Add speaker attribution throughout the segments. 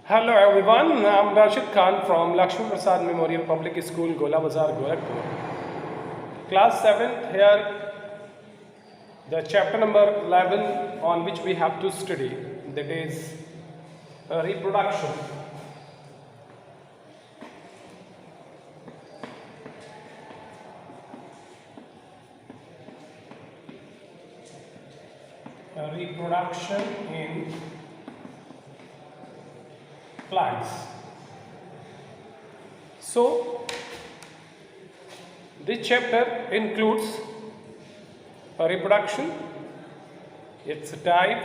Speaker 1: Hello everyone, I'm Rashid Khan from Lakshmi Prasad Memorial Public School, Gola Bazar, Gorakhpur. Class 7th here, the chapter number 11 on which we have to study, that is reproduction. Reproduction in plants. So, this chapter includes reproduction, its type,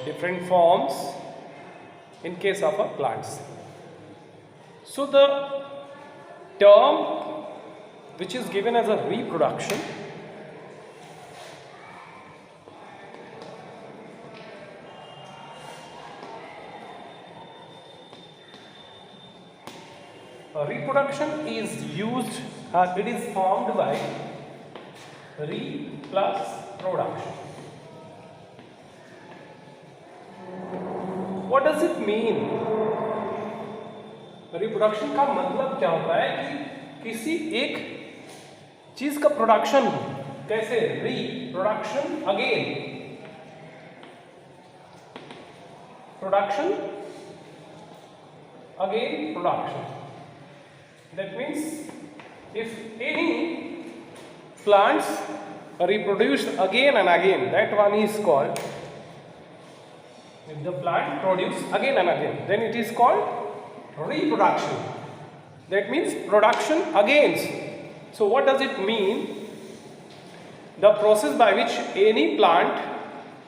Speaker 1: different forms in case of plants. So, the term which is given as a reproduction reproduction is used, it is formed by re plus production. What does it mean? Reproduction का मतलब क्या होता है कि किसी एक चीज का प्रोडक्शन हो, कैसे reproduction again, production again production. That means if any plants reproduce again and again, that one is called, if the plant produce again and again, then it is called reproduction. That means production again. So what does it mean? The process by which any plant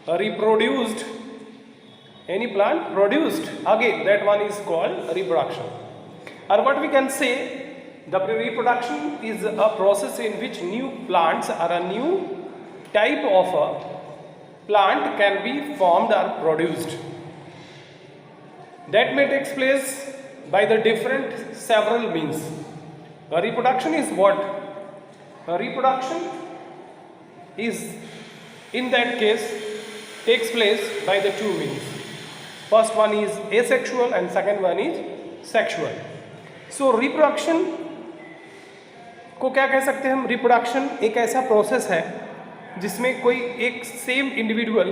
Speaker 1: reproduced, any plant produced again, that one is called reproduction. Or what we can say, the reproduction is a process in which new plants or a new type of a plant can be formed or produced. That may take place by the different several means. A reproduction is what? A reproduction is, in that case, takes place by the two means. First one is asexual and second one is sexual. So reproduction को क्या कह सकते हैं हम? Reproduction एक ऐसा process है जिसमें कोई एक सेम इंडिविजुअल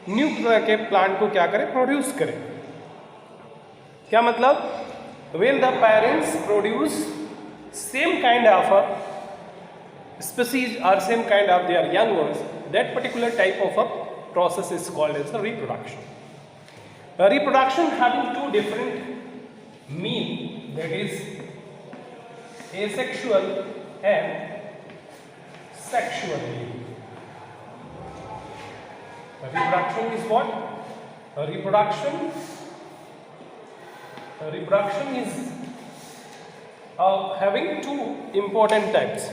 Speaker 1: न्यू तरह के प्लांट को क्या करे? प्रोड्यूस करे. क्या मतलब? When the parents produce same kind of a species और same kind of their young ones, that particular type of a process is called as a reproduction. Reproduction having two different mean, that is asexual and sexual. Reproduction is what? Reproduction is having two important types.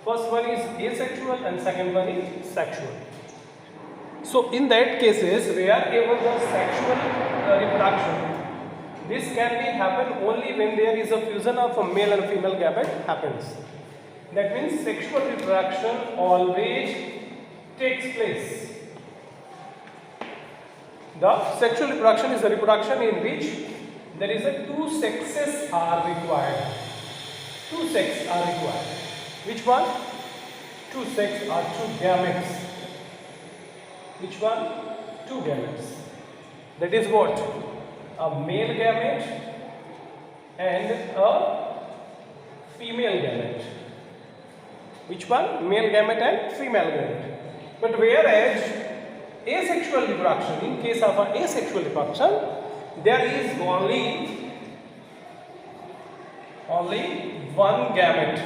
Speaker 1: First one is asexual and second one is sexual. So in that cases, wherever the sexual reproduction, this can be happen only when there is a fusion of a male and female gamete happens. That means sexual reproduction always takes place. The sexual reproduction is a reproduction in which there is a two sexes are required. Two sexes are required. Which one? Two sexes are two gametes. Which one? Two gametes. That is what? A male gamete and a female gamete. Which one? Male gamete and female gamete. But whereas asexual reproduction, in case of an asexual reproduction, there is only one gamete.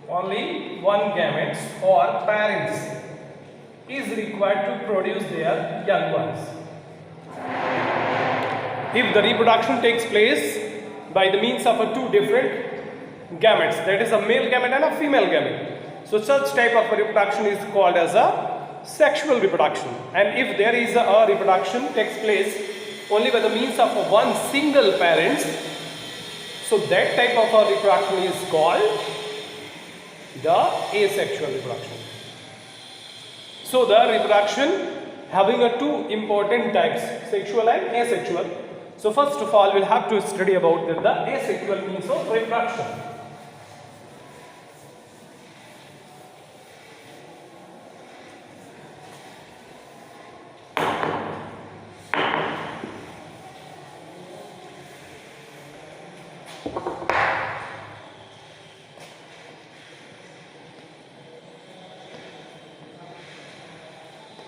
Speaker 1: Only one gamete or parents is required to produce their young ones. If the reproduction takes place by the means of two different gametes, that is a male gamete and a female gamete, so such type of reproduction is called as a sexual reproduction. And if there is a reproduction takes place only by the means of one single parent, so that type of a reproduction is called the asexual reproduction. So the reproduction having a two important types, sexual and asexual. So first of all, we'll have to study about the asexual means of reproduction.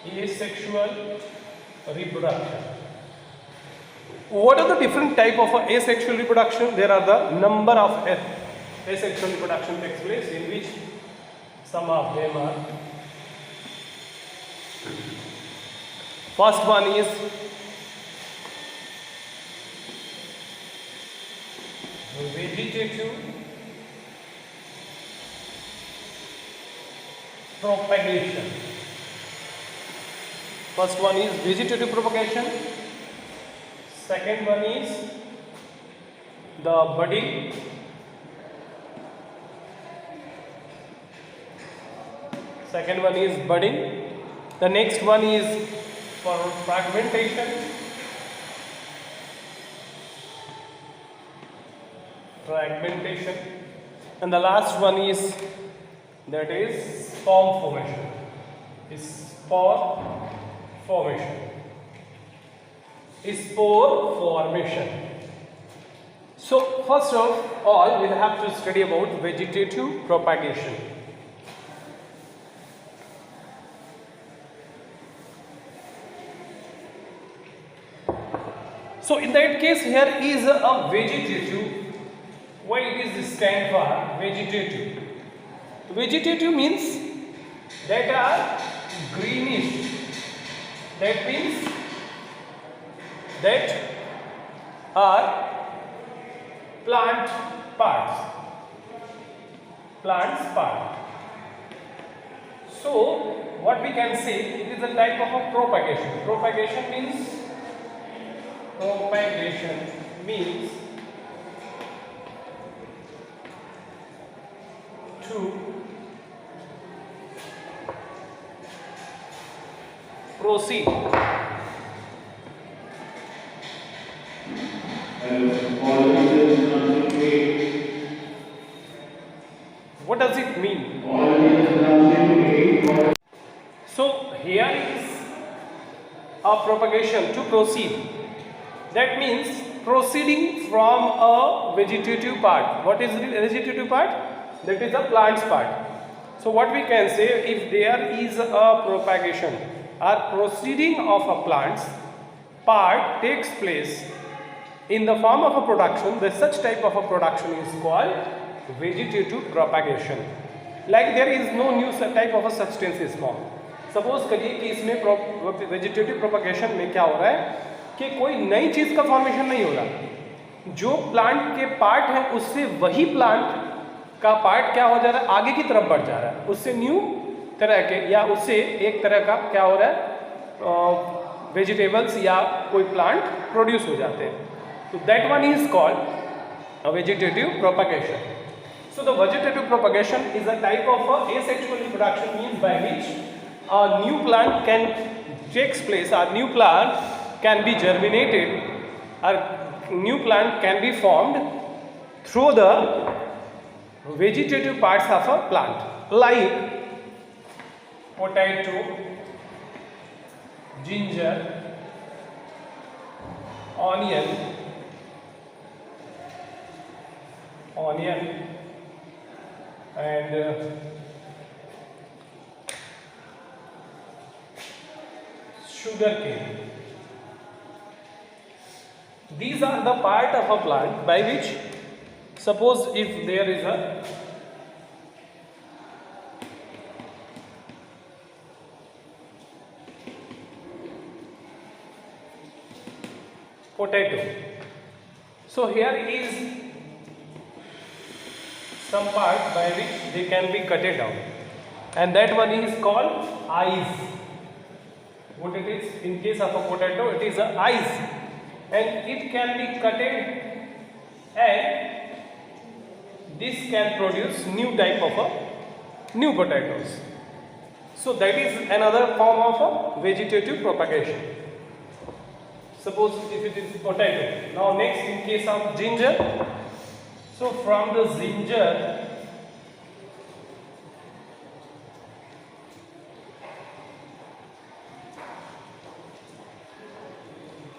Speaker 1: Asexual reproduction. What are the different type of asexual reproduction? There are the number of asexual reproduction takes place, in which some of them are. First one is vegetative propagation. First one is vegetative propagation. Second one is the budding. Second one is budding. The next one is for fragmentation. Fragmentation. And the last one is that is spore formation. Spore formation. So first of all, we'll have to study about vegetative propagation. So in that case, here is a vegetative. Why it is stand for vegetative? Vegetative means that are greenish. That means that are plant parts. So what we can say, it is a type of a propagation. Propagation means to proceed. What does it mean? So here is a propagation, to proceed. That means proceeding from a vegetative part. What is the vegetative part? That is the plant's part. So what we can say, if there is a propagation or proceeding of a plant's part takes place in the form of a production, the such type of a production is called vegetative propagation. Like there is no new type of a substance is formed. Suppose करिए कि इसमें vegetative propagation में क्या हो रहा है कि कोई नई चीज़ का फॉर्मेशन नहीं हो रहा, जो प्लांट के पार्ट है उससे वही प्लांट का पार्ट क्या हो जा रहा है, आगे की तरफ बढ़ जा रहा है, उससे न्यू तरह के या उससे एक तरह का क्या हो रहा है, वेजिटेबल्स या कोई प्लांट प्रोड्यूस हो जाते हैं. तो that one is called a vegetative propagation. So the vegetative propagation is a type of asexual reproduction, means by which a new plant can takes place, a new plant can be germinated, a new plant can be formed through the vegetative parts of a plant, like potato, ginger, onion, and sugar cane. These are the part of a plant by which, suppose if there is a potato, so here is some part by which they can be cutted down, and that one is called eyes. What it is, in case of a potato, it is a eyes, and it can be cutted, and this can produce new type of a new potatoes. So that is another form of a vegetative propagation. Suppose if it is potato. Now next, in case of ginger, so from the ginger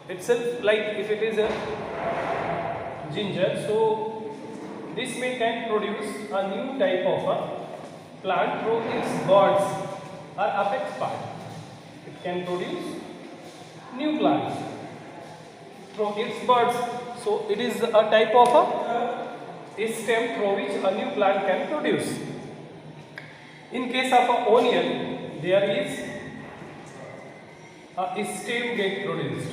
Speaker 1: itself, like if it is a ginger, so this may can produce a new type of a plant through its buds or apex part. It can produce new plants through its buds. So it is a type of a stem through which a new plant can produce. In case of a onion, there is a stem get produced.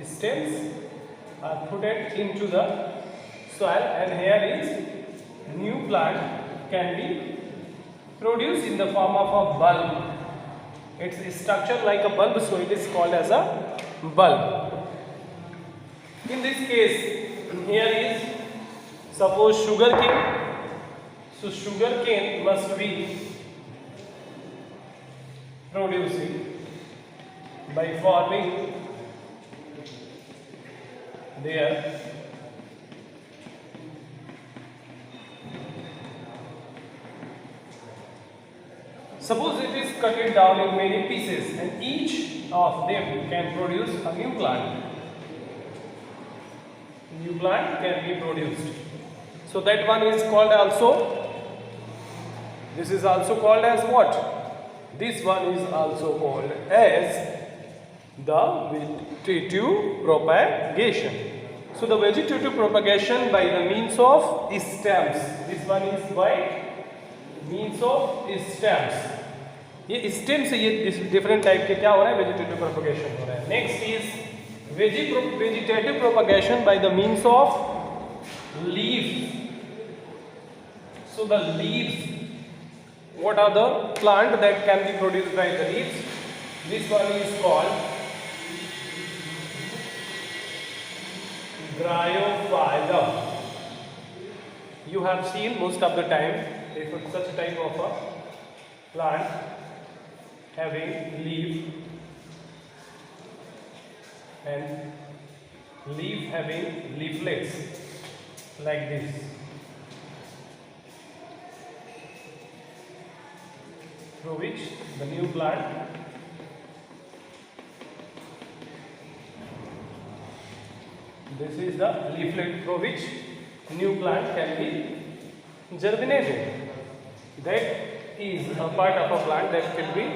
Speaker 1: Stems are put into the soil, and here is new plant can be produced in the form of a bulb. It's structured like a bulb, so it is called as a bulb. In this case, here is suppose sugar cane. So sugar cane must be producing by forming there suppose it is cut it down in many pieces, and each of them can produce a new plant. New plant can be produced. So that one is called also, this is also called as what? This one is also called as the vegetative propagation. So the vegetative propagation by the means of stems. This one is by means of stems. ये stem से ये different type के क्या हो रहा है, vegetative propagation हो रहा है. Next is vegetative propagation by the means of leaves. So the leaves, what are the plant that can be produced by the leaves? This one is called bryophyllum. You have seen most of the time if it's such a type of a plant having leaf and leaf having leaflets like this. Through which the new plant this is the leaflet through which new plant can be germinated. That is a part of a plant that can be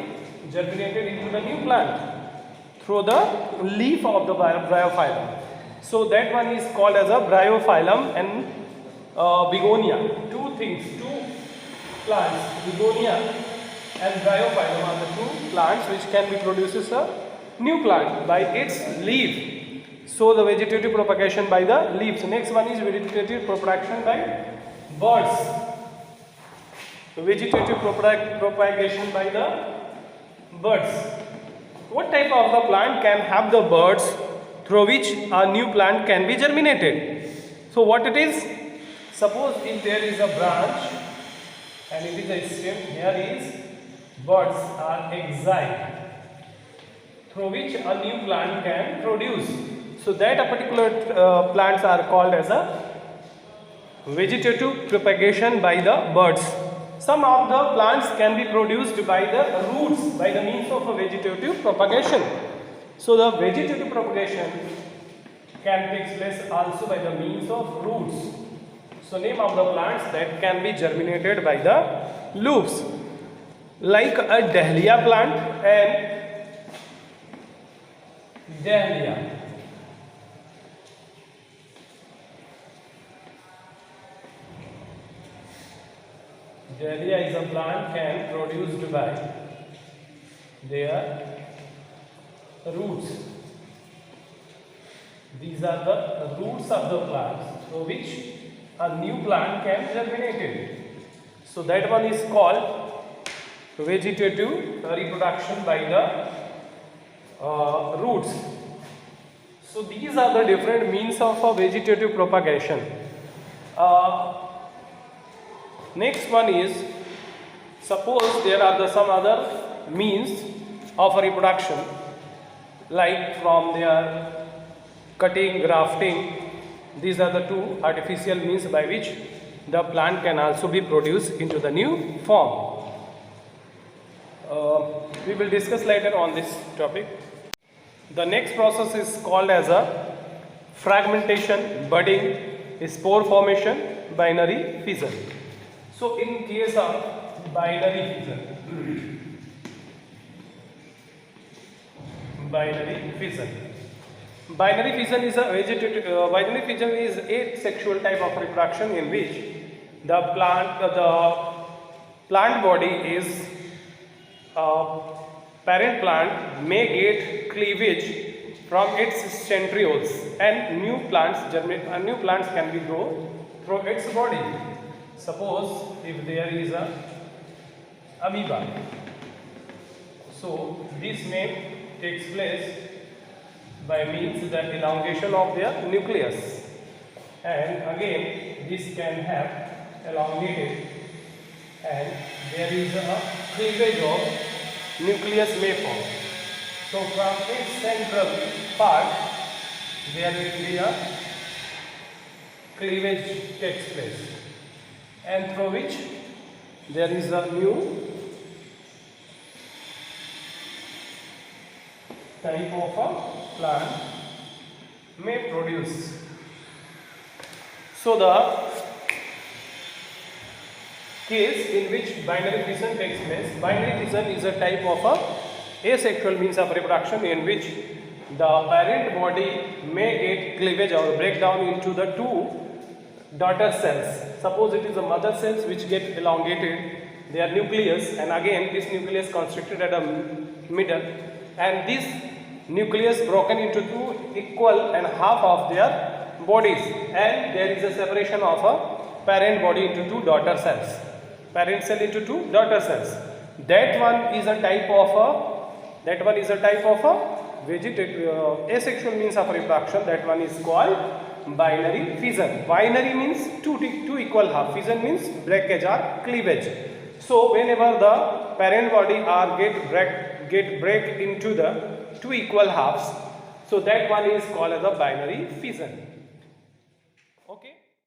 Speaker 1: germinated into the new plant through the leaf of the bryophyllum. So that one is called as a bryophyllum and begonia. Two things, two plants, begonia and bryophyllum are the two plants which can be produces a new plant by its leaf. So the vegetative propagation by the leaves. Next one is vegetative propagation by birds. Vegetative propagation by the birds. What type of the plant can have the birds through which a new plant can be germinated? So what it is? Suppose if there is a branch and it is a stem, here is birds are exile through which a new plant can produce. So that a particular plants are called as a vegetative propagation by the birds. Some of the plants can be produced by the roots by the means of a vegetative propagation. So the vegetative propagation can take place also by the means of roots. So name of the plants that can be germinated by the loops, like a dahlia plant and dahlia. Dahlia is a plant can produced by their roots. These are the roots of the plants through which a new plant can germinate. So that one is called vegetative reproduction by the roots. So these are the different means of a vegetative propagation. Next one is Suppose there are some other means of reproduction, like from their cutting, grafting. These are the two artificial means by which the plant can also be produced into the new form. We will discuss later on this topic. The next process is called as a fragmentation, budding, spore formation, binary fission. So in case of binary fission, binary fission is a binary fission is asexual type of reproduction in which the plant body is parent plant may get cleavage from its centrioles and new plants can be grown through its body. Suppose if there is a amoeba, so this may takes place by means the elongation of their nucleus, and again this can have elongated and there is a cleavage of nucleus may form. So from its central part there will be a cleavage takes place, and through which there is a new type of a plant may produce. So the case in which binary fission takes place, binary fission is a type of a asexual means of reproduction in which the parent body may get cleavage or breakdown into the two daughter cells. Suppose it is the mother cells which get elongated their nucleus, and again this nucleus constricted at a middle, and this nucleus broken into two equal and half of their bodies, and there is a separation of a parent body into two daughter cells, parent cell into two daughter cells. That one is a type of a vegetative asexual means of reproduction. That one is called binary fission. Binary means two equal half, fission means breakage or cleavage. So whenever the parent body are get break into the two equal halves, so that one is called as a binary fission. Okay.